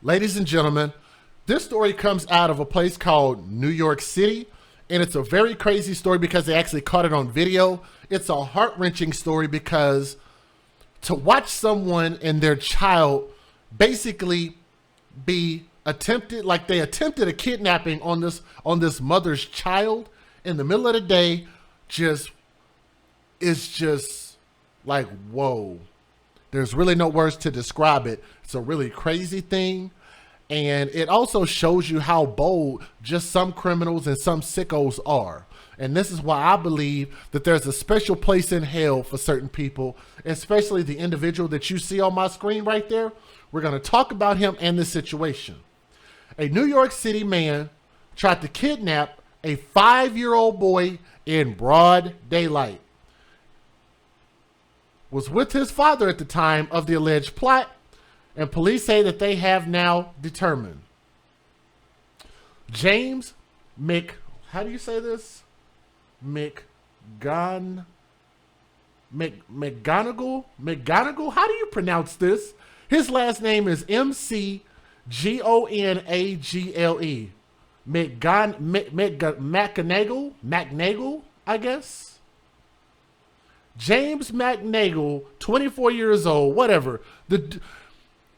Ladies and gentlemen, this story comes out of a place called New York City, and it's a very crazy story because they actually caught it on video. It's a heart-wrenching story because to watch someone and their child basically be attempted, like they attempted a kidnapping on this mother's child in the middle of the day, just like, whoa. There's really no words to describe it. It's a really crazy thing. And it also shows you how bold just some criminals and some sickos are. And this is why I believe that there's a special place in hell for certain people, especially the individual that you see on my screen right there. We're going to talk about him and this situation. A New York City man tried to kidnap a 5-year-old boy in broad daylight. Was with his father at the time of the alleged plot, and police say that they have now determined. James how do you say this? McGonigal? How do you pronounce this? His last name is McGonagle. McNagle, I guess. James McNagle, 24 years old, whatever. The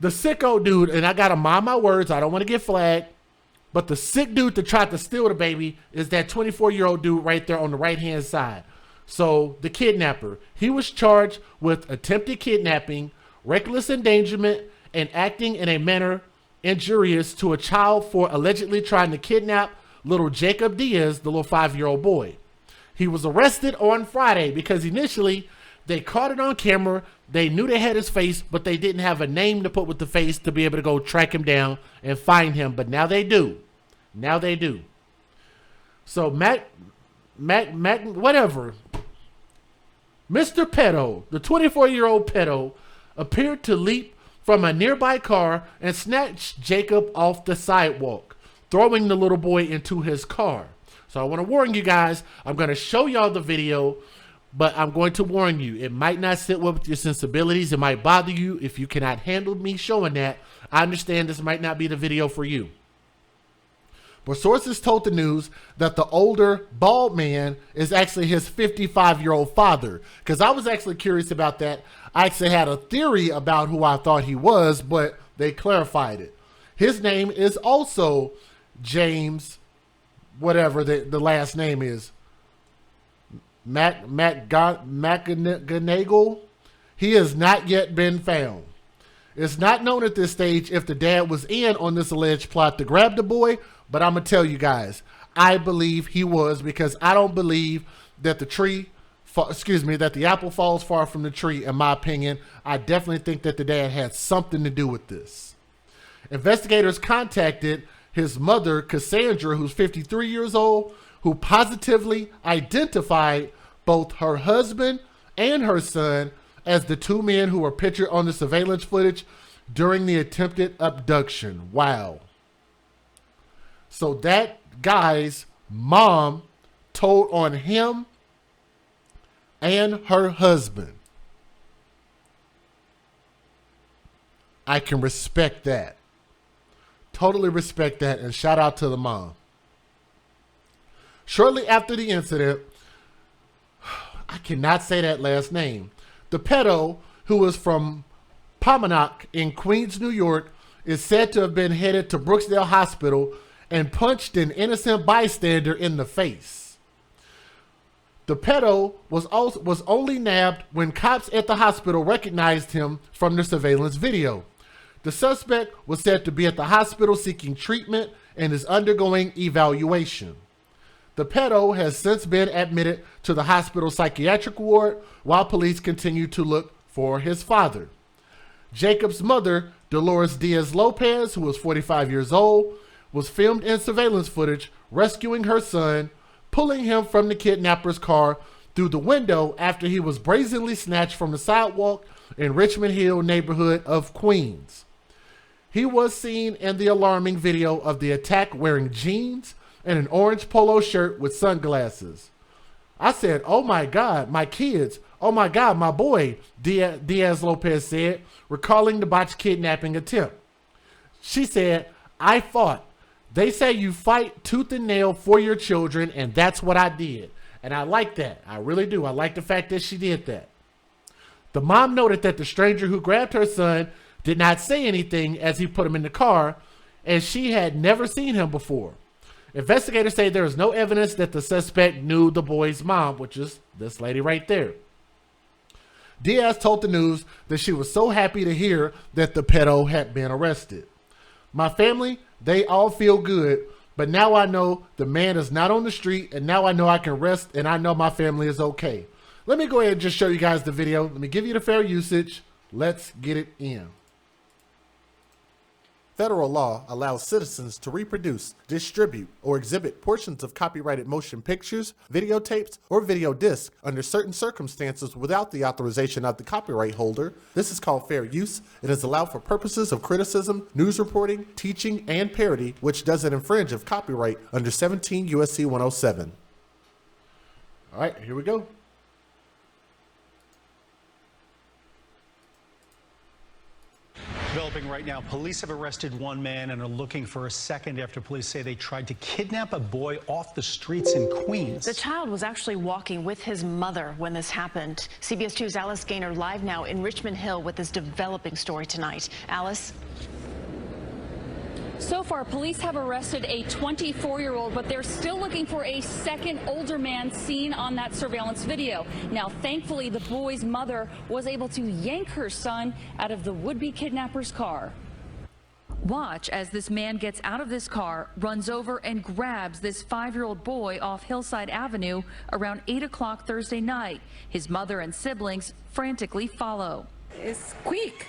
sicko dude, and I gotta mind my words, I don't want to get flagged, but the sick dude that tried to steal the baby is that 24-year-old dude right there on the right-hand side. So, the kidnapper, he was charged with attempted kidnapping, reckless endangerment, and acting in a manner injurious to a child for allegedly trying to kidnap little Jacob Diaz, the little 5-year-old boy. He was arrested on Friday because initially they caught it on camera. They knew they had his face, but they didn't have a name to put with the face to be able to go track him down and find him. But now they do. Now they do. So whatever. Mr. Pedo, the 24-year-old pedo, appeared to leap from a nearby car and snatch Jacob off the sidewalk, throwing the little boy into his car. So I want to warn you guys, I'm going to show y'all the video, but I'm going to warn you, it might not sit well with your sensibilities. It might bother you if you cannot handle me showing that. I understand this might not be the video for you. But sources told the news that the older bald man is actually his 55-year-old father. Because I was actually curious about that. I actually had a theory about who I thought he was, but they clarified it. His name is also James, whatever the last name is. McGonagle. He has not yet been found. It's not known at this stage if the dad was in on this alleged plot to grab the boy, but I'm going to tell you guys, I believe he was, because I don't believe that the apple falls far from the tree, in my opinion. I definitely think that the dad had something to do with this. Investigators contacted his mother, Cassandra, who's 53 years old, who positively identified both her husband and her son as the two men who were pictured on the surveillance footage during the attempted abduction. Wow. So that guy's mom told on him and her husband. I can respect that. Totally respect that, and shout out to the mom. Shortly after the incident, I cannot say that last name. The pedo, who was from Pomona in Queens, New York, is said to have been headed to Brooksdale Hospital and punched an innocent bystander in the face. The pedo was only nabbed when cops at the hospital recognized him from the surveillance video. The suspect was said to be at the hospital seeking treatment and is undergoing evaluation. The pedo has since been admitted to the hospital psychiatric ward while police continue to look for his father. Jacob's mother, Dolores Diaz Lopez, who was 45 years old, was filmed in surveillance footage rescuing her son, pulling him from the kidnapper's car through the window after he was brazenly snatched from the sidewalk in Richmond Hill neighborhood of Queens. He was seen in the alarming video of the attack wearing jeans and an orange polo shirt with sunglasses. I said, "Oh my God, my kids. Oh my God, my boy," Diaz Lopez said, recalling the botched kidnapping attempt. She said, "I fought. They say you fight tooth and nail for your children, and that's what I did." And I like that. I really do. I like the fact that she did that. The mom noted that the stranger who grabbed her son did not say anything as he put him in the car, and she had never seen him before. Investigators say there is no evidence that the suspect knew the boy's mom, which is this lady right there. Diaz told the news that she was so happy to hear that the pedo had been arrested. "My family, they all feel good, but now I know the man is not on the street, and now I know I can rest, and I know my family is okay." Let me go ahead and just show you guys the video. Let me give you the fair usage. Let's get it in. Federal law allows citizens to reproduce, distribute, or exhibit portions of copyrighted motion pictures, videotapes, or video discs under certain circumstances without the authorization of the copyright holder. This is called fair use. It is allowed for purposes of criticism, news reporting, teaching, and parody, which doesn't infringe of copyright under 17 U.S.C. 107. All right, here we go. Developing right now, police have arrested one man and are looking for a second after police say they tried to kidnap a boy off the streets in Queens. The child was actually walking with his mother when this happened. CBS 2's Alice Gaynor live now in Richmond Hill with this developing story tonight. Alice? So far, police have arrested a 24-year-old, but they're still looking for a second older man seen on that surveillance video. Now, thankfully, the boy's mother was able to yank her son out of the would-be kidnapper's car. Watch as this man gets out of this car, runs over and grabs this 5-year-old boy off Hillside Avenue around 8 o'clock Thursday night. His mother and siblings frantically follow. It's quick.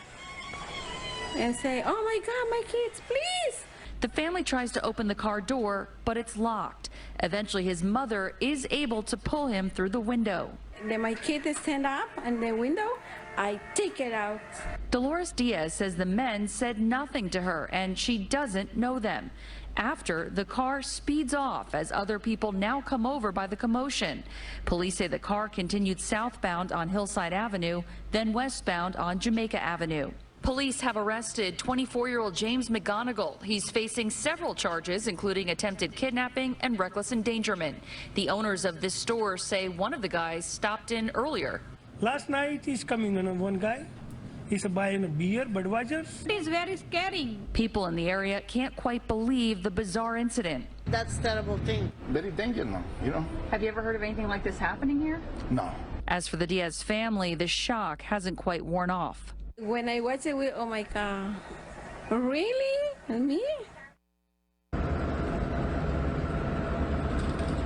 And say, "Oh my God, my kids, please." The family tries to open the car door, but it's locked. Eventually, his mother is able to pull him through the window. Then my kid stand up in the window. I take it out. Dolores Diaz says the men said nothing to her and she doesn't know them. After, the car speeds off as other people now come over by the commotion. Police say the car continued southbound on Hillside Avenue, then westbound on Jamaica Avenue. Police have arrested 24-year-old James McGonigal. He's facing several charges, including attempted kidnapping and reckless endangerment. The owners of this store say one of the guys stopped in earlier. Last night he's coming on one guy. He's buying a beer, Budweiser. It is very scary. People in the area can't quite believe the bizarre incident. That's a terrible thing. Very dangerous, you know. Have you ever heard of anything like this happening here? No. As for the Diaz family, the shock hasn't quite worn off. When I watch it, oh my God, really? Me?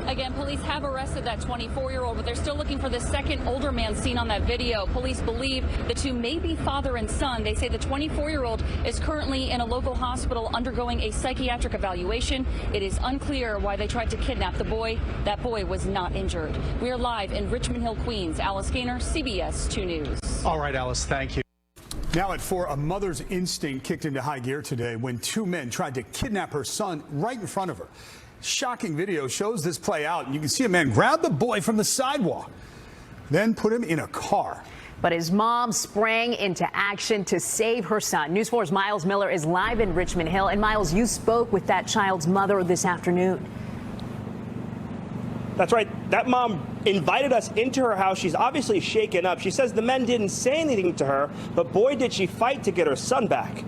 Again, police have arrested that 24-year-old, but they're still looking for the second older man seen on that video. Police believe the two may be father and son. They say the 24-year-old is currently in a local hospital undergoing a psychiatric evaluation. It is unclear why they tried to kidnap the boy. That boy was not injured. We are live in Richmond Hill, Queens. Alice Gaynor, CBS 2 News. All right, Alice, thank you. Now at 4, a mother's instinct kicked into high gear today when two men tried to kidnap her son right in front of her. Shocking video shows this play out, and you can see a man grab the boy from the sidewalk, then put him in a car. But his mom sprang into action to save her son. News 4's Miles Miller is live in Richmond Hill. And Miles, you spoke with that child's mother this afternoon. That's right. That mom invited us into her house. She's obviously shaken up. She says the men didn't say anything to her, but boy, did she fight to get her son back.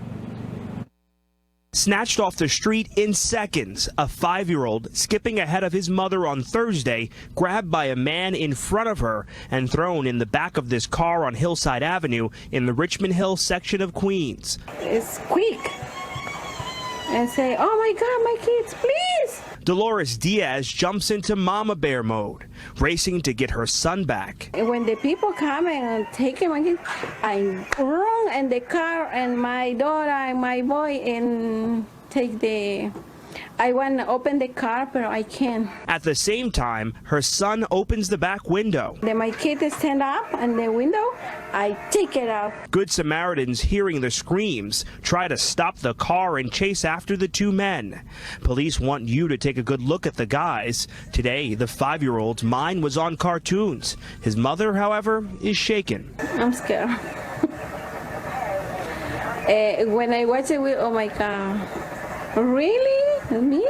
Snatched off the street in seconds, a 5-year-old skipping ahead of his mother on Thursday, grabbed by a man in front of her and thrown in the back of this car on Hillside Avenue in the Richmond Hill section of Queens. It's quick. And say, "Oh my God, my kids, please." Dolores Diaz jumps into mama bear mode, racing to get her son back. When the people come and take him again, I run in the car and my daughter and my boy and take the... I want to open the car, but I can't. At the same time, her son opens the back window. Then my kid stand up in the window. I take it out. Good Samaritans, hearing the screams, try to stop the car and chase after the two men. Police want you to take a good look at the guys. Today, the 5-year-old's mind was on cartoons. His mother, however, is shaken. I'm scared. When I watch it, oh my God, really? Me?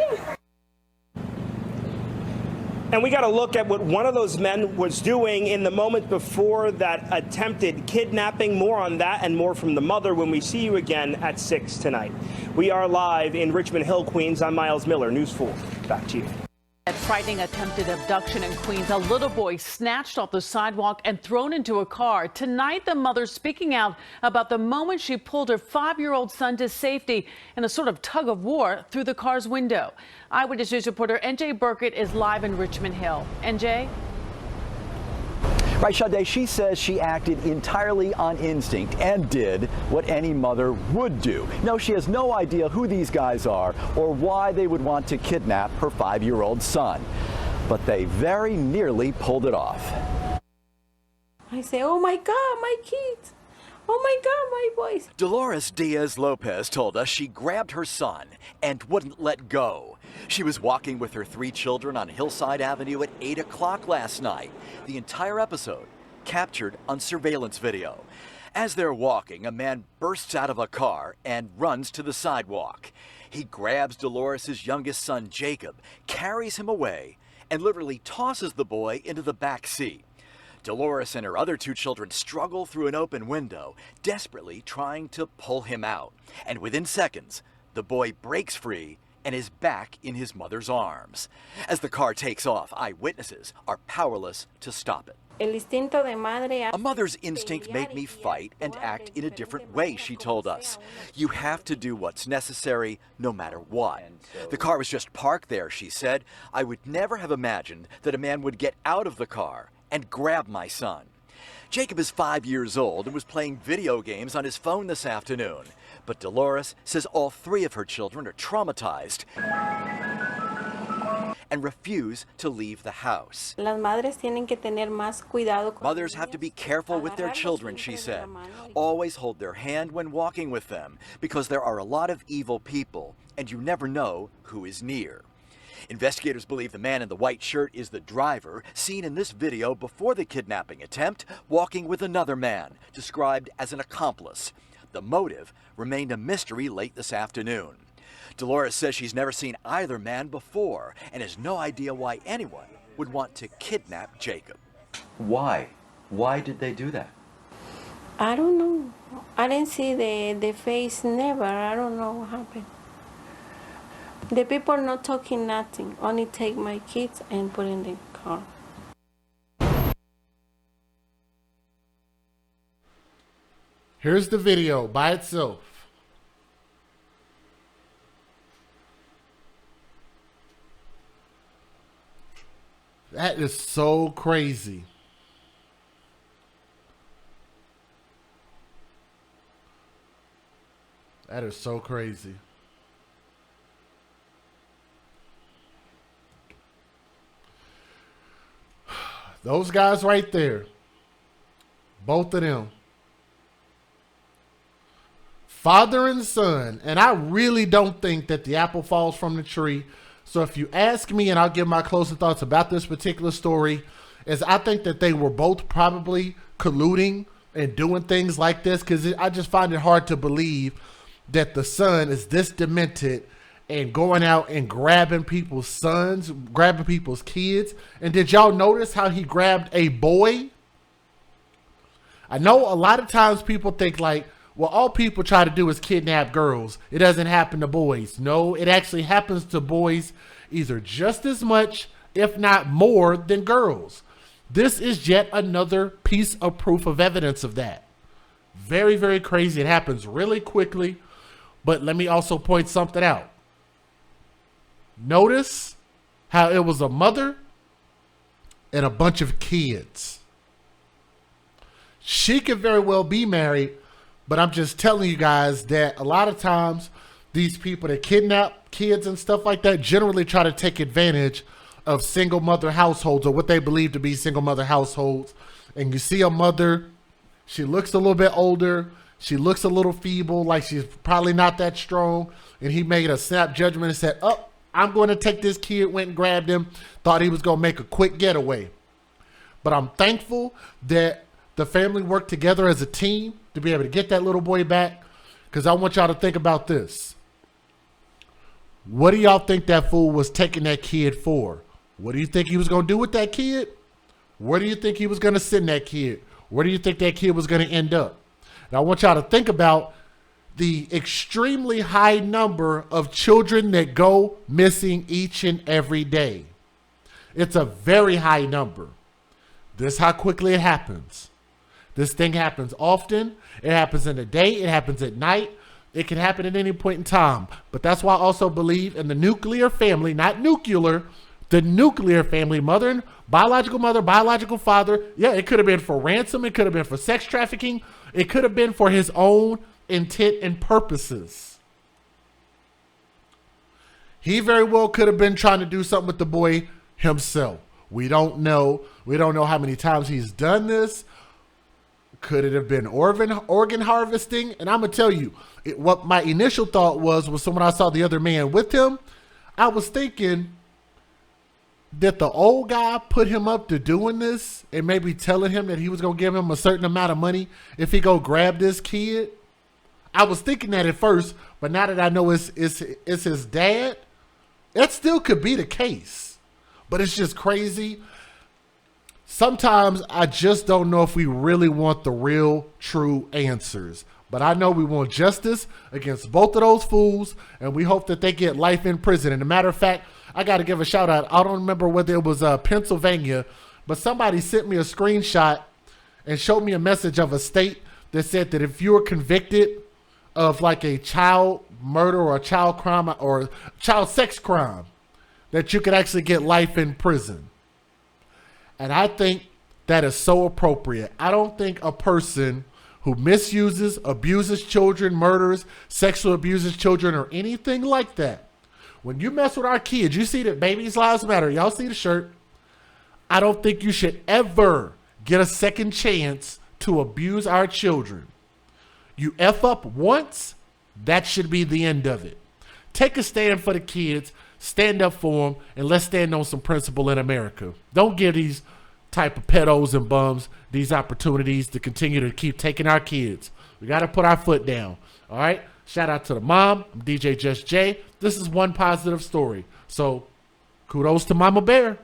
And we got to look at what one of those men was doing in the moment before that attempted kidnapping. More on that and more from the mother when we see you again at 6 tonight. We are live in Richmond Hill, Queens. I'm Miles Miller, News 4. Back to you. That frightening attempted abduction in Queens. A little boy snatched off the sidewalk and thrown into a car. Tonight, the mother speaking out about the moment she pulled her 5-year-old son to safety in a sort of tug of war through the car's window. Eyewitness News reporter NJ Burkett is live in Richmond Hill. NJ? Right, Sade, she says she acted entirely on instinct and did what any mother would do. No, she has no idea who these guys are or why they would want to kidnap her 5-year-old son. But they very nearly pulled it off. I say, oh my God, my kids. Oh my God, my boys. Dolores Diaz-Lopez told us she grabbed her son and wouldn't let go. She was walking with her 3 children on Hillside Avenue at 8 o'clock last night. The entire episode captured on surveillance video. As they're walking, a man bursts out of a car and runs to the sidewalk. He grabs Dolores' youngest son, Jacob, carries him away, and literally tosses the boy into the back seat. Dolores and her other 2 children struggle through an open window, desperately trying to pull him out. And within seconds, the boy breaks free and is back in his mother's arms. As the car takes off, eyewitnesses are powerless to stop it. A mother's instinct made me fight and act in a different way, she told us. You have to do what's necessary, no matter what. The car was just parked there, she said. I would never have imagined that a man would get out of the car and grab my son. Jacob is 5 years old and was playing video games on his phone this afternoon. But Dolores says all 3 of her children are traumatized and refuse to leave the house. Mothers have to be careful with their children, she said. Always hold their hand when walking with them, because there are a lot of evil people and you never know who is near. Investigators believe the man in the white shirt is the driver, seen in this video before the kidnapping attempt, walking with another man, described as an accomplice. The motive remained a mystery late this afternoon. Dolores says she's never seen either man before and has no idea why anyone would want to kidnap Jacob. Why? Why did they do that? I don't know. I didn't see the face, never. I don't know what happened. The people not talking nothing, only take my kids and put in the car. Here's the video by itself. That is so crazy. That is so crazy. Those guys right there, both of them, father and son, and I really don't think that the apple falls from the tree. So if you ask me, and I'll give my closing thoughts about this particular story, is I think that they were both probably colluding and doing things like this, because I just find it hard to believe that the son is this demented and going out and grabbing people's sons, grabbing people's kids. And did y'all notice how he grabbed a boy? I know a lot of times people think like, well, all people try to do is kidnap girls. It doesn't happen to boys. No, it actually happens to boys either just as much, if not more, than girls. This is yet another piece of proof of evidence of that. Very, very crazy. It happens really quickly. But let me also point something out. Notice how it was a mother and a bunch of kids. She could very well be married, but I'm just telling you guys that a lot of times these people that kidnap kids and stuff like that generally try to take advantage of single mother households, or what they believe to be single mother households. And you see a mother, she looks a little bit older, she looks a little feeble, like she's probably not that strong, and he made a snap judgment and said, oh, I'm going to take this kid, went and grabbed him, thought he was going to make a quick getaway. But I'm thankful that the family worked together as a team to be able to get that little boy back. because I want y'all to think about this. What do y'all think that fool was taking that kid for? What do you think he was going to do with that kid? Where do you think he was going to send that kid? Where do you think that kid was going to end up? Now, I want y'all to think about the extremely high number of children that go missing each and every day. It's a very high number. This is how quickly it happens. This thing happens often. It happens in the day. It happens at night. It can happen at any point in time. But that's why I also believe in the nuclear family, not nuclear, the nuclear family, biological mother, biological father. Yeah, it could have been for ransom. It could have been for sex trafficking. It could have been for his own intent and purposes. He very well could have been trying to do something with the boy himself. We don't know. We don't know how many times he's done this. Could it have been organ harvesting? And I'm going to tell you, what my initial thought was when I saw the other man with him, I was thinking that the old guy put him up to doing this and maybe telling him that he was going to give him a certain amount of money if he go grab this kid. I was thinking that at first, but now that I know it's his dad, it still could be the case. But it's just crazy. Sometimes I just don't know if we really want the real, true answers. But I know we want justice against both of those fools, and we hope that they get life in prison. And a matter of fact, I got to give a shout out. I don't remember whether it was Pennsylvania, but somebody sent me a screenshot and showed me a message of a state that said that if you were convicted of like a child murder or a child crime or child sex crime, that you could actually get life in prison. And I think that is so appropriate. I don't think a person who misuses, abuses children, murders, sexually abuses children, or anything like that. When you mess with our kids, you see that babies' lives matter. Y'all see the shirt. I don't think you should ever get a second chance to abuse our children. You F up once, that should be the end of it. Take a stand for the kids, stand up for them, and let's stand on some principle in America. Don't give these type of pedos and bums these opportunities to continue to keep taking our kids. We got to put our foot down. All right. Shout out to the mom. I'm DJ Just J. This is one positive story. So kudos to Mama Bear.